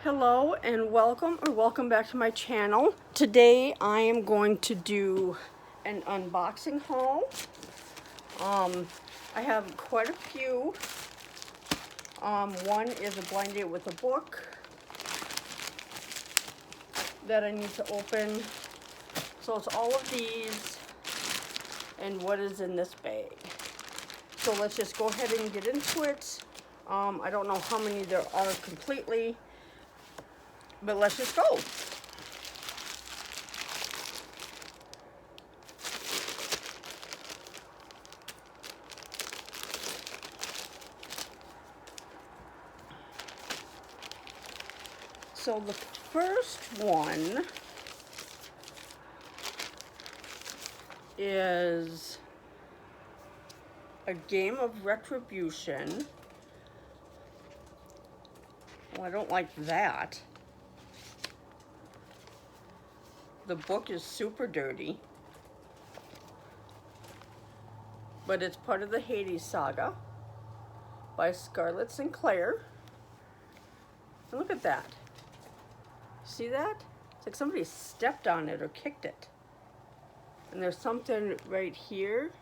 Hello and welcome back to my channel. Today I am going to do an unboxing haul. I have quite a few. One is a blind date with a book that I need to open. So it's all of these and what is in this bag. So let's just go ahead and get into it. I don't know how many there are completely, but let's just go. So the first one is A Game of Retribution. Well, I don't like that. The book is super dirty, but it's part of the Hades saga by Scarlett Sinclair. And look at that. See that? It's like somebody stepped on it or kicked it. And there's something right here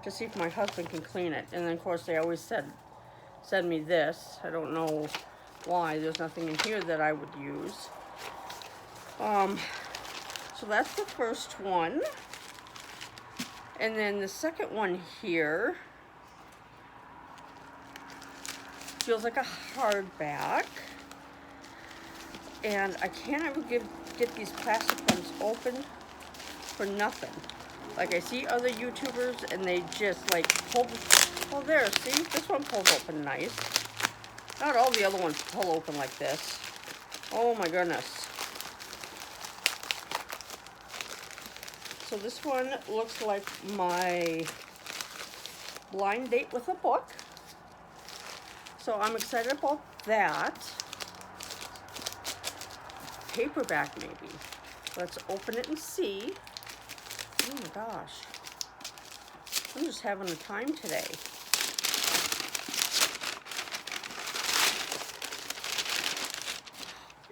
to see if my husband can clean it. And then of course they always send me this. I don't know why. There's nothing in here that I would use. So that's the first one. And then the second one here feels like a hardback. And I can't ever get these plastic ones open for nothing. Like I see other YouTubers and they just like pull, oh there, see? This one pulls open nice. Not all the other ones pull open like this. Oh my goodness. So this one looks like my blind date with a book. So I'm excited about that. Paperback maybe. Let's open it and see. Oh my gosh. I'm just having a time today.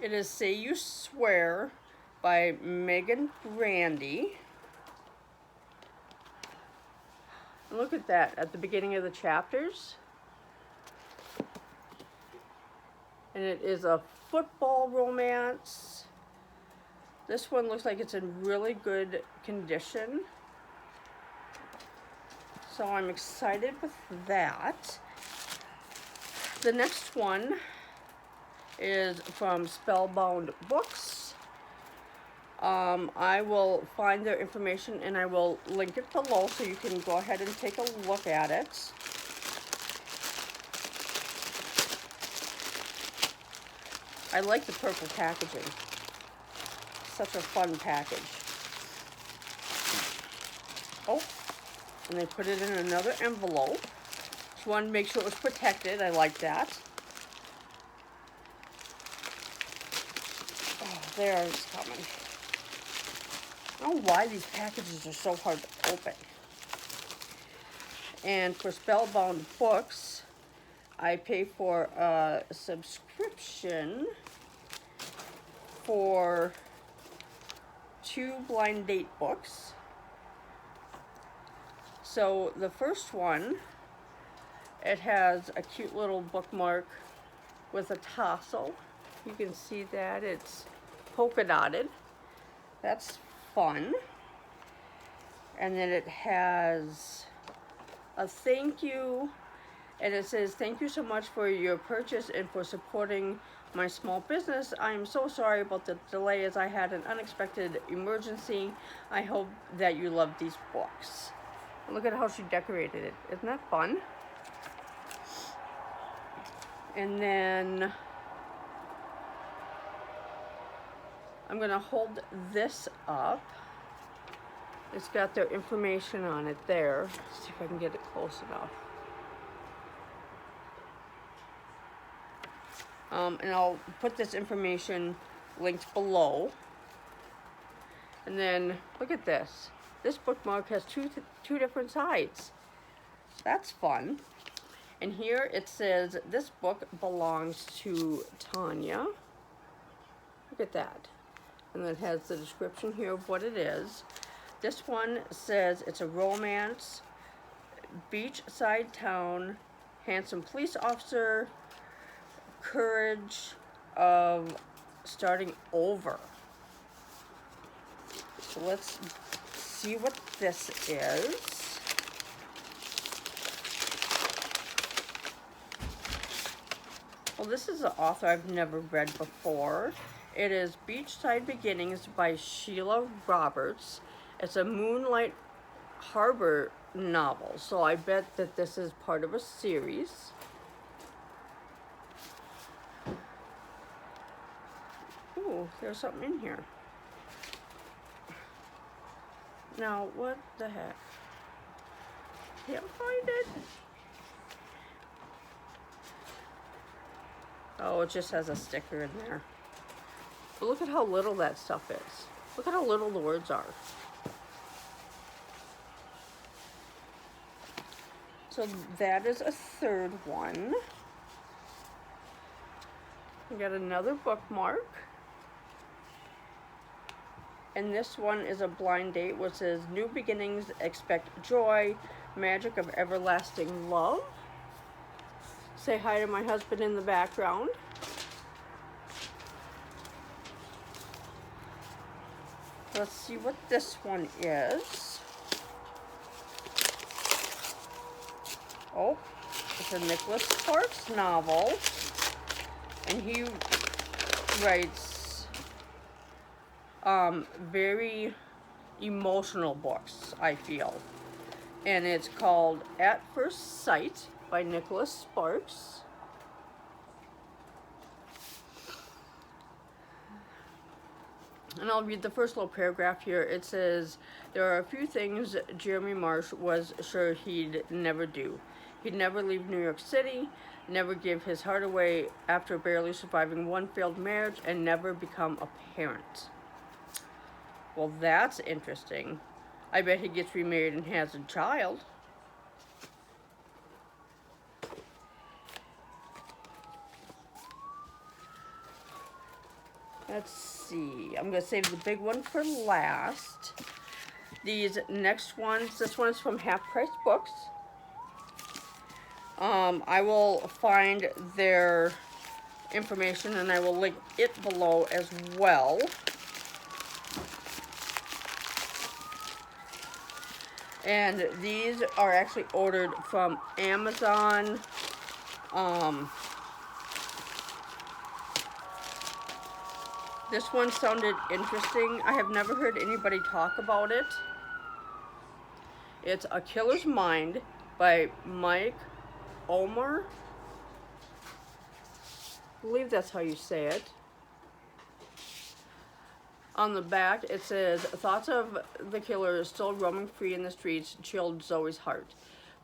It is Say You Swear by Megan Brandy. Look at that at the beginning of the chapters. And it is a football romance. This one looks like it's in really good condition. So I'm excited with that. The next one is from Spellbound books. I will find their information and I will link it below so you can go ahead and take a look at it. I like the purple packaging. Such a fun package. Oh, and they put it in another envelope. Just wanted to make sure it was protected. I like that. Oh, there it's coming. I don't know why these packages are so hard to open. And for Spellbound books, I pay for a subscription for 2 blind date books. So the first one, it has a cute little bookmark with a tassel. You can see that it's polka dotted. That's fun. And then it has a thank you, and it says, "Thank you so much for your purchase and for supporting my small business. I am so sorry about the delay as I had an unexpected emergency. I hope that you love these books." Look at how she decorated it. Isn't that fun? And then I'm going to hold this up. It's got their information on it there. Let's see if I can get it close enough. And I'll put this information linked below. And then look at this. This bookmark has two different sides. That's fun. And here it says, this book belongs to Tanya. Look at that. And it has the description here of what it is. This one says it's a romance, beachside town, handsome police officer, courage of starting over. So let's see what this is. Well, this is an author I've never read before. It is Beachside Beginnings by Sheila Roberts. It's a Moonlight Harbor novel, so I bet that this is part of a series. Ooh, there's something in here. Now, what the heck? Can't find it. Oh, it just has a sticker in there. But look at how little that stuff is. Look at how little the words are. So that is a third one. We got another bookmark. And this one is a blind date, which says, new beginnings, expect joy, magic of everlasting love. Say hi to my husband in the background. Let's see what this one is. Oh, it's a Nicholas Sparks novel. And he writes very emotional books, I feel. And it's called At First Sight by Nicholas Sparks. And I'll read the first little paragraph here. It says, there are a few things Jeremy Marsh was sure he'd never do. He'd never leave New York City, never give his heart away after barely surviving one failed marriage, and never become a parent. Well, that's interesting. I bet he gets remarried and has a child. Let's see. I'm going to save the big one for last. These next ones, this one is from Half Price Books. I will find their information and I will link it below as well. And these are actually ordered from Amazon. This one sounded interesting. I have never heard anybody talk about it. It's A Killer's Mind by Mike Omer. I believe that's how you say it. On the back it says, thoughts of the killer still roaming free in the streets chilled Zoe's heart.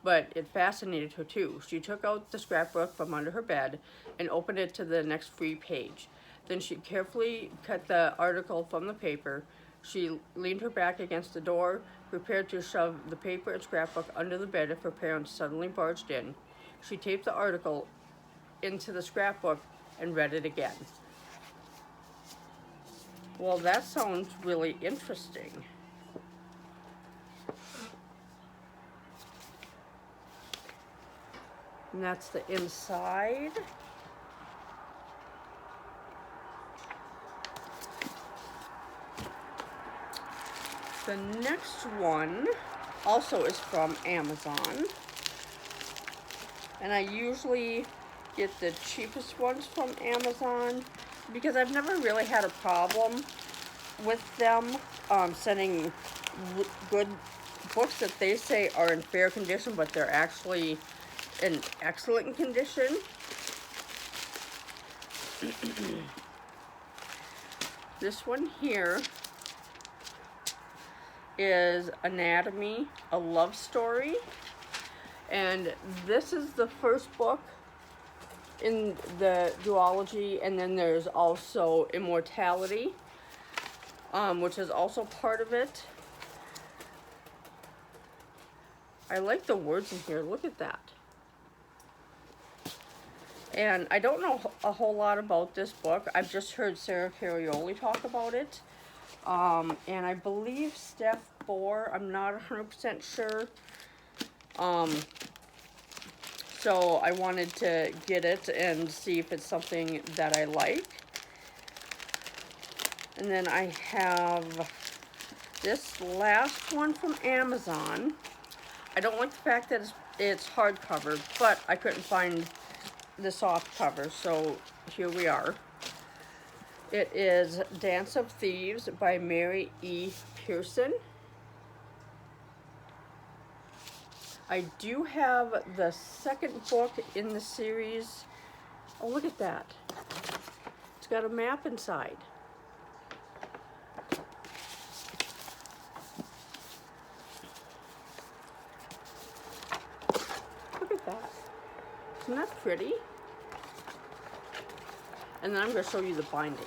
But it fascinated her too. She took out the scrapbook from under her bed and opened it to the next free page. Then she carefully cut the article from the paper. She leaned her back against the door, prepared to shove the paper and scrapbook under the bed if her parents suddenly barged in. She taped the article into the scrapbook and read it again. Well, that sounds really interesting. And that's the inside. The next one also is from Amazon. And I usually get the cheapest ones from Amazon because I've never really had a problem with them sending good books that they say are in fair condition, but they're actually in excellent condition. This one here is Anatomy, a Love Story. And this is the first book in the duology, and then there's also Immortality, which is also part of it. I like the words in here. Look at that. And I don't know a whole lot about this book. I've just heard Sarah Carioli talk about it. And I believe Steph Bohr, I'm not 100% sure. So I wanted to get it and see if it's something that I like. And then I have this last one from Amazon. I don't like the fact that it's hardcover, but I couldn't find the soft cover, so here we are. It is Dance of Thieves by Mary E. Pearson. I do have the second book in the series. Oh, look at that. It's got a map inside. Look at that. Isn't that pretty? And then I'm going to show you the binding.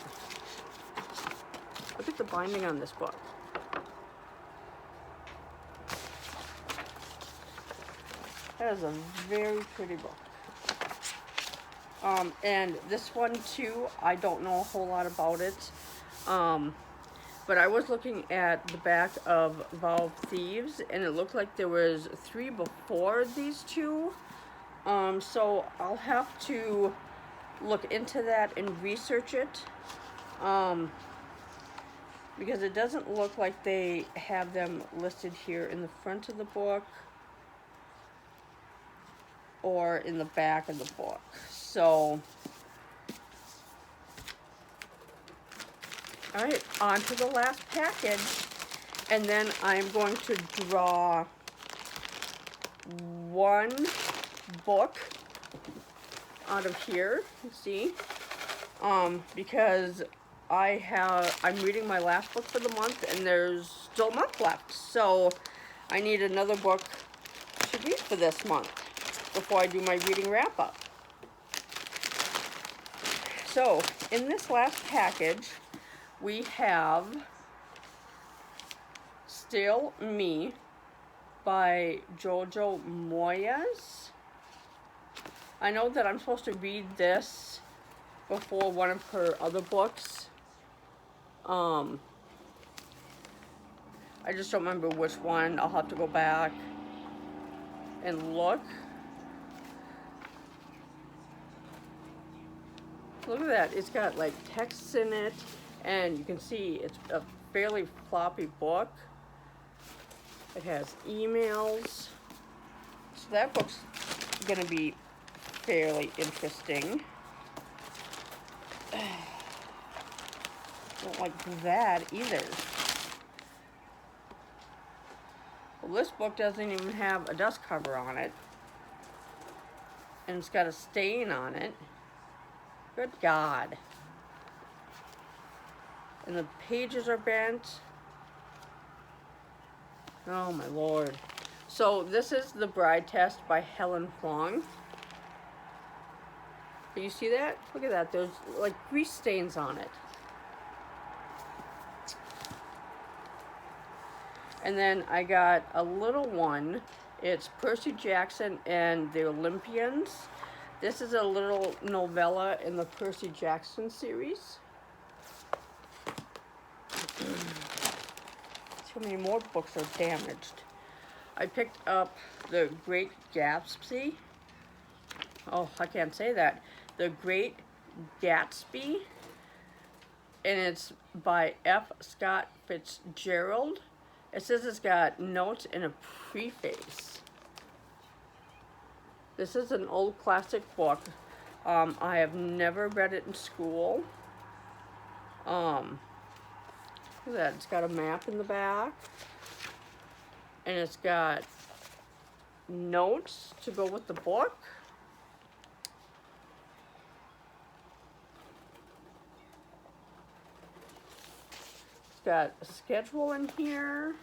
Look at the binding on this book. That is a very pretty book. And this one too, I don't know a whole lot about it. But I was looking at the back of Vow of Thieves, and it looked like there was 3 before these two. So I'll have to look into that and research it. Because it doesn't look like they have them listed here in the front of the book or in the back of the book. So, all right, on to the last package. And then I'm going to draw one book out of here, you see, because I'm reading my last book for the month, and there's still a month left, so I need another book to read for this month before I do my reading wrap up. So in this last package, we have Still Me by Jojo Moyes. I know that I'm supposed to read this before one of her other books. I just don't remember which one. I'll have to go back and look. Look at that. It's got like texts in it, and you can see it's a fairly floppy book. It has emails. So that book's gonna be fairly interesting. Don't like that either. Well, this book doesn't even have a dust cover on it. And it's got a stain on it. Good God. And the pages are bent. Oh my Lord. So this is The Bride Test by Helen Huang. Can you see that? Look at that. There's like grease stains on it. And then I got a little one. It's Percy Jackson and the Olympians. This is a little novella in the Percy Jackson series. Too many more books are damaged. I picked up The Great Gatsby. Oh, I can't say that. The Great Gatsby. And it's by F. Scott Fitzgerald. It says it's got notes and a preface. This is an old classic book. I have never read it in school. Look at that. It's got a map in the back. And it's got notes to go with the book. It's got a schedule in here.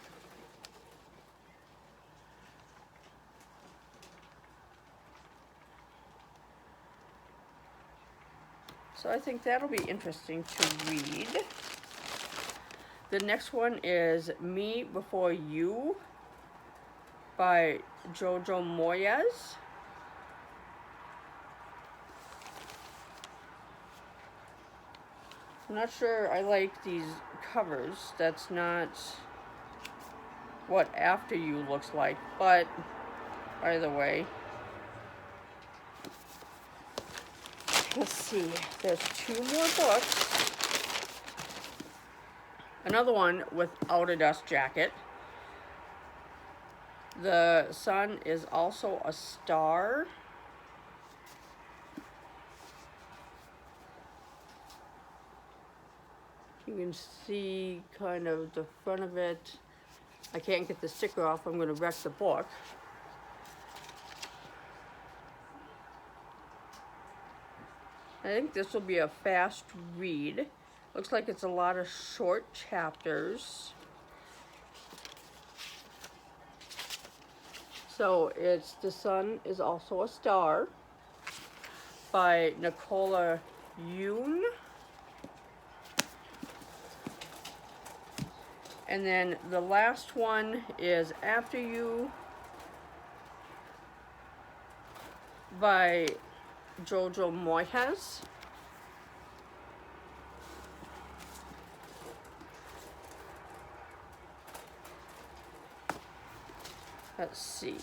So I think that'll be interesting to read. The next one is Me Before You by Jojo Moyes. I'm not sure I like these covers. That's not what After You looks like, but either way. Let's see, there's 2 more books. Another one without a dust jacket. The sun is also a star. You can see kind of the front of it. I can't get the sticker off, I'm going to wreck the book. I think this will be a fast read. Looks like it's a lot of short chapters. So it's The Sun is Also a Star by Nicola Yoon. And then the last one is After You by Jojo Moyes. Let's see.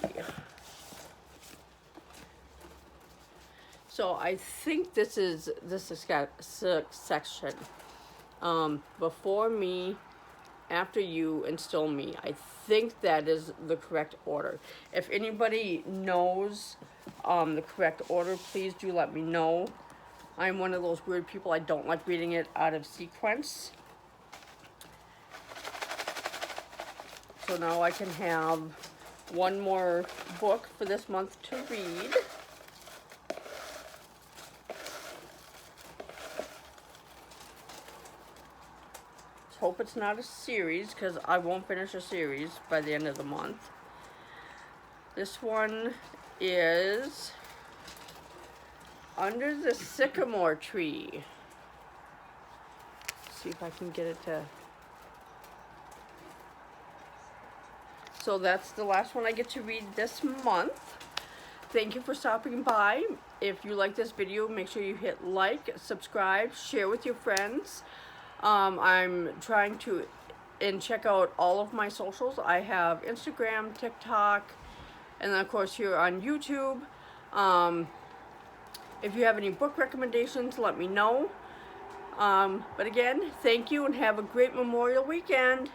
So I think this is section. Before Me, After You, and Still Me. I think that is the correct order. If anybody knows the correct order, please do let me know. I'm one of those weird people, I don't like reading it out of sequence. So now I can have one more book for this month to read. Let's hope it's not a series, because I won't finish a series by the end of the month. This one is Under the Sycamore Tree. Let's see if I can get it to... So that's the last one I get to read this month. Thank you for stopping by. If you like this video, make sure you hit like, subscribe, share with your friends. I'm trying to check out all of my socials. I have Instagram, TikTok, and then of course here on YouTube. If you have any book recommendations, let me know. But again, thank you and have a great Memorial weekend.